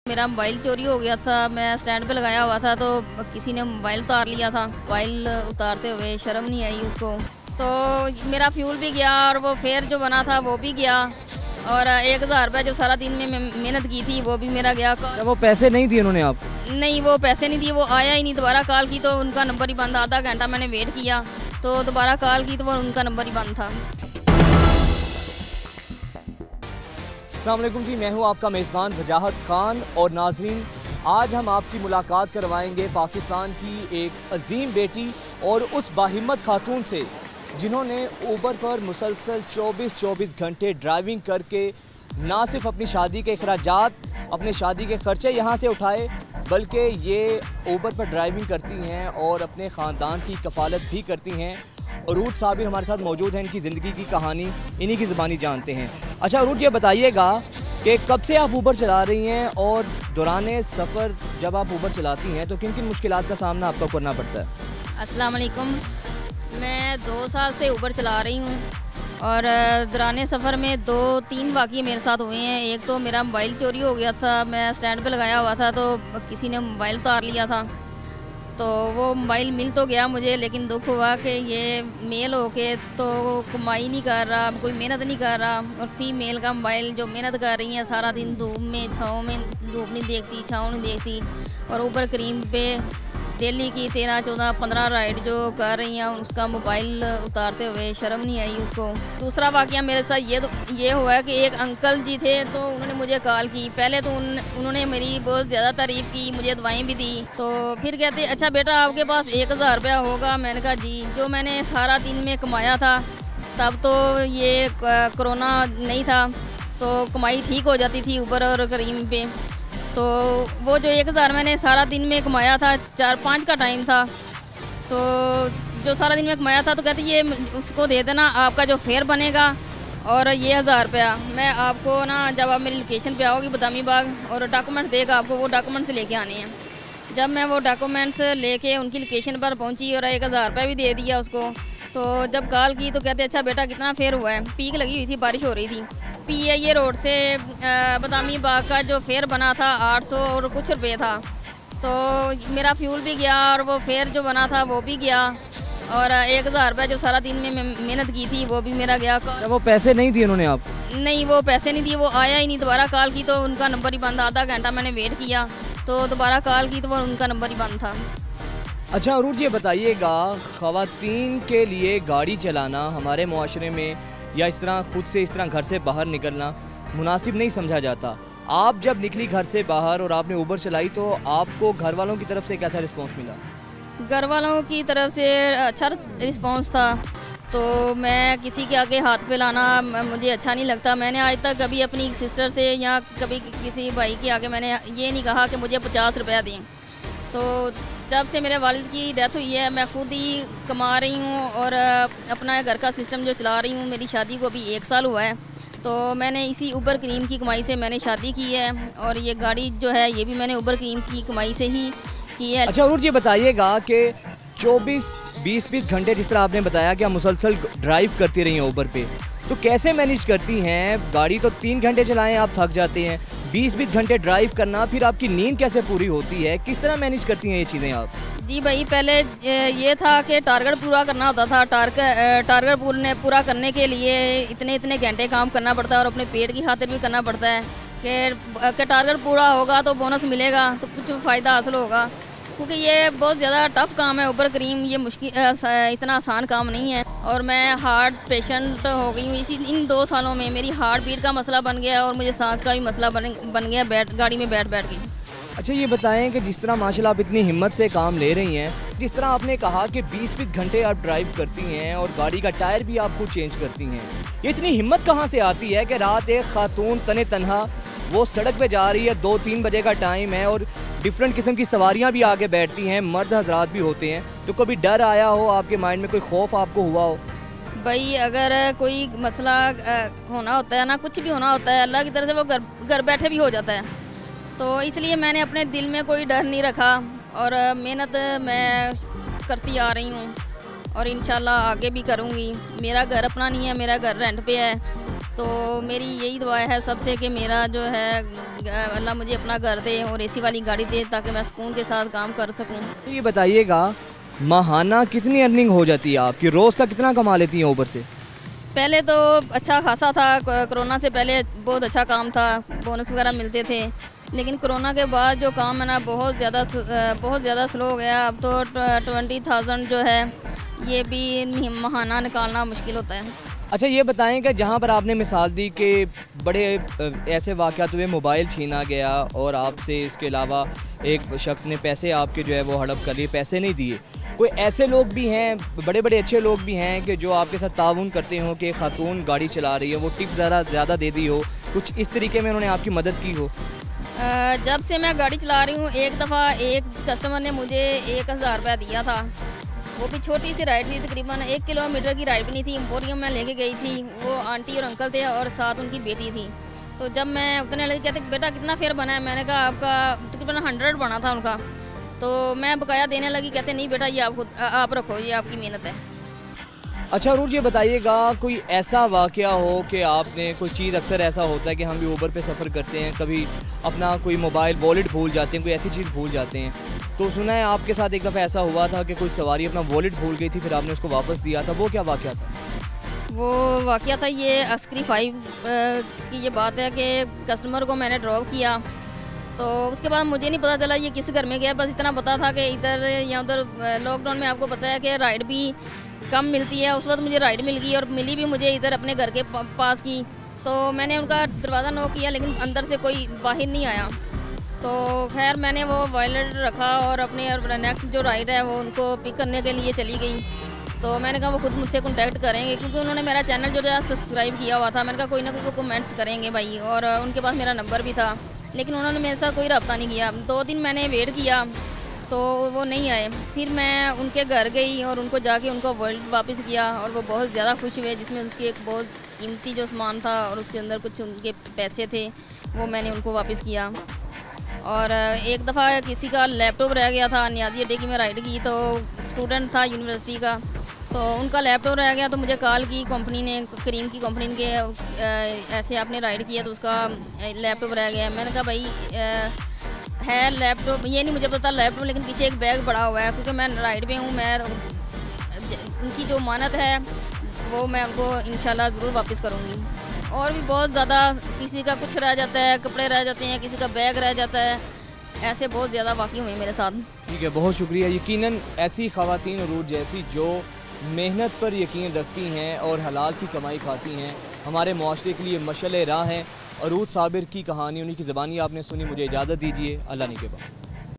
मेरा मोबाइल चोरी हो गया था। मैं स्टैंड पे लगाया हुआ था तो किसी ने मोबाइल उतार लिया था। मोबाइल उतारते हुए शर्म नहीं आई उसको, तो मेरा फ्यूल भी गया और वो फेयर जो बना था वो भी गया, और 1000 रुपये जो सारा दिन में मेहनत की थी वो भी मेरा गया। वो पैसे नहीं दिए उन्होंने आप? नहीं, वो पैसे नहीं दिए, वो आया ही नहीं। दोबारा कॉल की तो उनका नंबर ही बंद। आधा घंटा मैंने वेट किया तो दोबारा कॉल की तो वो उनका नंबर ही बंद था। अस्सलाम वालेकुम जी, मैं हूं आपका मेज़बान वजाहत खान। और नाजरीन, आज हम आपकी मुलाकात करवाएंगे पाकिस्तान की एक अजीम बेटी और उस बाहिम्मत खातून से जिन्होंने ऊबर पर मुसलसल 24 घंटे ड्राइविंग करके ना सिर्फ अपनी शादी के अखराजात, अपने शादी के खर्चे यहाँ से उठाए, बल्कि ये ऊबर पर ड्राइविंग करती हैं और अपने ख़ानदान की कफ़ालत भी करती हैं। अरूज साबिर हमारे साथ मौजूद हैं, इनकी ज़िंदगी की कहानी इन्हीं की ज़बानी जानते हैं। अच्छा अरूज, ये बताइएगा कि कब से आप ऊबर चला रही हैं और दौरान सफ़र जब आप ऊबर चलाती हैं तो किन किन मुश्किलात का सामना आपको करना पड़ता है? अस्सलाम वालेकुम, मैं 2 साल से ऊबर चला रही हूँ और दौरान सफ़र में 2-3 वाक़ये मेरे साथ हुए हैं। एक तो मेरा मोबाइल चोरी हो गया था। मैं स्टैंड पे लगाया हुआ था तो किसी ने मोबाइल उतार लिया था, तो वो मोबाइल मिल तो गया मुझे, लेकिन दुख हुआ कि ये मेल होके तो कमाई नहीं कर रहा, कोई मेहनत नहीं कर रहा। और फीमेल का मोबाइल जो मेहनत कर रही है सारा दिन धूप में छाँव में, धूप नहीं देखती, छाँव नहीं देखती, और ऊपर क्रीम पे डेली की 13, 14, 15 राइड जो कर रही हैं, उसका मोबाइल उतारते हुए शर्म नहीं आई उसको। दूसरा वाक़या मेरे साथ ये हुआ है कि एक अंकल जी थे तो उन्होंने मुझे कॉल की। पहले तो उन्होंने मेरी बहुत ज़्यादा तारीफ़ की, मुझे दवाएं भी दी। तो फिर कहते अच्छा बेटा आपके पास 1000 रुपया होगा। मैंने कहा जी। जो मैंने सारा दिन में कमाया था, तब तो ये कोरोना नहीं था तो कमाई ठीक हो जाती थी ऊबर और करीम पे। तो वो जो 1000 मैंने सारा दिन में कमाया था, 4-5 का टाइम था, तो जो सारा दिन में कमाया था तो कहते ये उसको दे देना, आपका जो फेयर बनेगा और ये 1000 रुपया मैं आपको ना, जब आप मेरी लोकेशन पे आओगी बदामी बाग, और डॉक्यूमेंट्स देगा आपको, वो डॉक्यूमेंट्स लेके आने हैं। जब मैं वो डॉक्यूमेंट्स लेके उनकी लोकेशन पर पहुंची और 1000 रुपया भी दे दिया उसको, तो जब कॉल की तो कहते अच्छा बेटा कितना फेयर हुआ है। पीक लगी हुई थी, बारिश हो रही थी। PIA रोड से बदामी बाग का जो फेयर बना था 800 और कुछ रुपये था, तो मेरा फ्यूल भी गया और वो फेयर जो बना था वो भी गया, और 1000 रुपये जो सारा दिन में मेहनत की थी वो भी मेरा गया। वो पैसे नहीं दिए उन्होंने आप? नहीं, वो पैसे नहीं दिए, वो आया ही नहीं। दोबारा कॉल की तो उनका नंबर ही बंद। आधा घंटा मैंने वेट किया तो दोबारा कॉल की तो वो उनका नंबर ही बंद था। अच्छा अरूज, ये बताइएगा, ख़वातीन के लिए गाड़ी चलाना हमारे मुआशरे में या इस तरह खुद से इस तरह घर से बाहर निकलना मुनासिब नहीं समझा जाता। आप जब निकली घर से बाहर और आपने ऊबर चलाई तो आपको घर वालों की तरफ से कैसा रिस्पांस मिला? घर वालों की तरफ से अच्छा रिस्पांस था। तो मैं किसी के आगे हाथ पे लाना मुझे अच्छा नहीं लगता। मैंने आज तक कभी अपनी सिस्टर से या कभी किसी भाई के आगे मैंने ये नहीं कहा कि मुझे 50 रुपया दें। तो जब से मेरे वालिद की डेथ हुई है मैं खुद ही कमा रही हूँ और अपना घर का सिस्टम जो चला रही हूँ। मेरी शादी को भी 1 साल हुआ है, तो मैंने इसी ऊबर क्रीम की कमाई से मैंने शादी की है, और ये गाड़ी जो है ये भी मैंने ऊबर क्रीम की कमाई से ही की है। अच्छा और ये बताइएगा कि 24-20 घंटे जिस तरह आपने बताया कि आप मुसलसल ड्राइव करती रही हैं ऊबर पे, तो कैसे मैनेज करती हैं? गाड़ी तो 3 घंटे चलाएं आप थक जाते हैं, 20 घंटे ड्राइव करना, फिर आपकी नींद कैसे पूरी होती है? किस तरह मैनेज करती हैं ये चीज़ें आप? जी भाई, पहले ये था कि टारगेट पूरा करना होता था। टारगेट पूरा करने के लिए इतने घंटे काम करना पड़ता है और अपने पेट की खातिर भी करना पड़ता है कि टारगेट पूरा होगा तो बोनस मिलेगा, तो कुछ फ़ायदा हासिल होगा। क्योंकि ये बहुत ज़्यादा टफ़ काम है ऊबर क्रीम, ये मुश्किल इतना आसान काम नहीं है। और मैं हार्ट पेशेंट हो गई हूँ इन 2 सालों में। मेरी हार्ट बीट का मसला बन गया और मुझे सांस का भी मसला बन गया गाड़ी में बैठ के। अच्छा ये बताएं कि जिस तरह माशाल्लाह आप इतनी हिम्मत से काम ले रही हैं, जिस तरह आपने कहा कि 20 घंटे आप ड्राइव करती हैं और गाड़ी का टायर भी आप खुद चेंज करती हैं, ये इतनी हिम्मत कहाँ से आती है कि रात एक खातून तने तनहा वो सड़क पे जा रही है, 2-3 बजे का टाइम है और डिफरेंट किस्म की सवारियाँ भी आगे बैठती हैं, मर्द हजरात भी होते हैं, तो कभी डर आया हो आपके माइंड में, कोई खौफ आपको हुआ हो? भाई अगर कोई मसला होना होता है ना, कुछ भी होना होता है, अल्लाह की तरफ से वो घर बैठे भी हो जाता है। तो इसलिए मैंने अपने दिल में कोई डर नहीं रखा और मेहनत मैं करती आ रही हूँ और इंशाल्लाह आगे भी करूँगी। मेरा घर अपना नहीं है, मेरा घर रेंट पे है, तो मेरी यही दुआ है सबसे कि मेरा जो है अल्लाह मुझे अपना घर दे और एसी वाली गाड़ी दे ताकि मैं सुकून के साथ काम कर सकूं। ये बताइएगा, माहाना कितनी अर्निंग हो जाती है आपकी, रोज़ का कितना कमा लेती हैं ऊबर से? पहले तो अच्छा खासा था, कोरोना से पहले बहुत अच्छा काम था, बोनस वगैरह मिलते थे। लेकिन कोरोना के बाद जो काम है ना बहुत ज़्यादा स्लो हो गया। अब तो 20,000 जो है ये भी माहाना निकालना मुश्किल होता है। अच्छा ये बताएं कि जहाँ पर आपने मिसाल दी कि बड़े ऐसे वाक़यात हुए, मोबाइल छीना गया और आपसे इसके अलावा एक शख्स ने पैसे आपके जो है वो हड़प कर लिए, पैसे नहीं दिए, कोई ऐसे लोग भी हैं, बड़े बड़े अच्छे लोग भी हैं कि जो आपके साथ ताउन करते हो कि खातून गाड़ी चला रही है, वो टिप ज़्यादा दे दी हो, कुछ इस तरीके में उन्होंने आपकी मदद की हो? जब से मैं गाड़ी चला रही हूँ एक दफ़ा एक कस्टमर ने मुझे 1,000 रुपया दिया था। वो भी छोटी सी राइड थी, तकरीबन 1 किलोमीटर की राइड भी नहीं थी, एम्पोरियम में लेके गई थी। वो आंटी और अंकल थे और साथ उनकी बेटी थी। तो जब मैं उतने लगी, कहते बेटा कितना फेयर बना है, मैंने कहा आपका तकरीबन 100 बना था उनका। तो मैं बकाया देने लगी, कहते नहीं बेटा ये आप रखो, ये आपकी मेहनत है। अच्छा रूज ये बताइएगा, कोई ऐसा वाक़या हो कि आपने कोई चीज़, अक्सर ऐसा होता है कि हम भी ऊबर पे सफ़र करते हैं, कभी अपना कोई मोबाइल वॉलेट भूल जाते हैं, कोई ऐसी चीज़ भूल जाते हैं, तो सुना है आपके साथ एक दफ़ा ऐसा हुआ था कि कोई सवारी अपना वॉलेट भूल गई थी, फिर आपने उसको वापस दिया था, वो क्या वाक़या था? वो वाक़या था ये अस्करी 5 की ये बात है कि कस्टमर को मैंने ड्रॉप किया, तो उसके बाद मुझे नहीं पता चला ये किस घर में गया। बस इतना पता था कि इधर या उधर, लॉकडाउन में आपको पता है कि राइड भी कम मिलती है। उस वक्त मुझे राइड मिल गई और मिली भी मुझे इधर अपने घर के पास की। तो मैंने उनका दरवाज़ा नॉक किया लेकिन अंदर से कोई बाहर नहीं आया। तो खैर मैंने वो वॉलेट रखा और अपने नेक्स्ट जो राइड है वो उनको पिक करने के लिए चली गई। तो मैंने कहा वो खुद मुझसे कॉन्टैक्ट करेंगे, क्योंकि उन्होंने मेरा चैनल जो है सब्सक्राइब किया हुआ था। मैंने कहा कोई ना कोई वो कमेंट्स करेंगे भाई, और उनके पास मेरा नंबर भी था, लेकिन उन्होंने मेरे साथ कोई रब्ता नहीं किया। 2 दिन मैंने वेट किया तो वो नहीं आए। फिर मैं उनके घर गई और उनको जाके उनको वॉलेट वापस किया और वो बहुत ज़्यादा खुश हुए, जिसमें उसकी एक बहुत कीमती जो सामान था और उसके अंदर कुछ उनके पैसे थे, वो मैंने उनको वापस किया। और एक दफ़ा किसी का लैपटॉप रह गया था, नियाजी अड्डे की मैं राइड की, तो स्टूडेंट था यूनिवर्सिटी का, तो उनका लैपटॉप रह गया। तो मुझे कॉल की कंपनी ने, करीम की कंपनी के, ऐसे आपने राइड किया तो उसका लैपटॉप रह गया। मैंने कहा भाई है लैपटॉप, ये नहीं मुझे पता लैपटॉप, लेकिन पीछे एक बैग पड़ा हुआ है, क्योंकि मैं राइड पे हूँ। मैं उनकी जो मानत है वो मैं उनको इंशाल्लाह ज़रूर वापस करूँगी। और भी बहुत ज़्यादा, किसी का कुछ रह जाता है, कपड़े रह जाते हैं, किसी का बैग रह जाता है, ऐसे बहुत ज़्यादा वाक़ई हुए मेरे साथ। ठीक है, बहुत शुक्रिया। यकीनन ऐसी ख़वातीन रूज जैसी जो मेहनत पर यकीन रखती हैं और हलाल की कमाई खाती हैं, हमारे मुआशरे के लिए मशअल राह हैं। अरूज साबिर की कहानी, उन्हीं की ज़बानी आपने सुनी। मुझे इजाज़त दीजिए, अल्लाह निगहबान।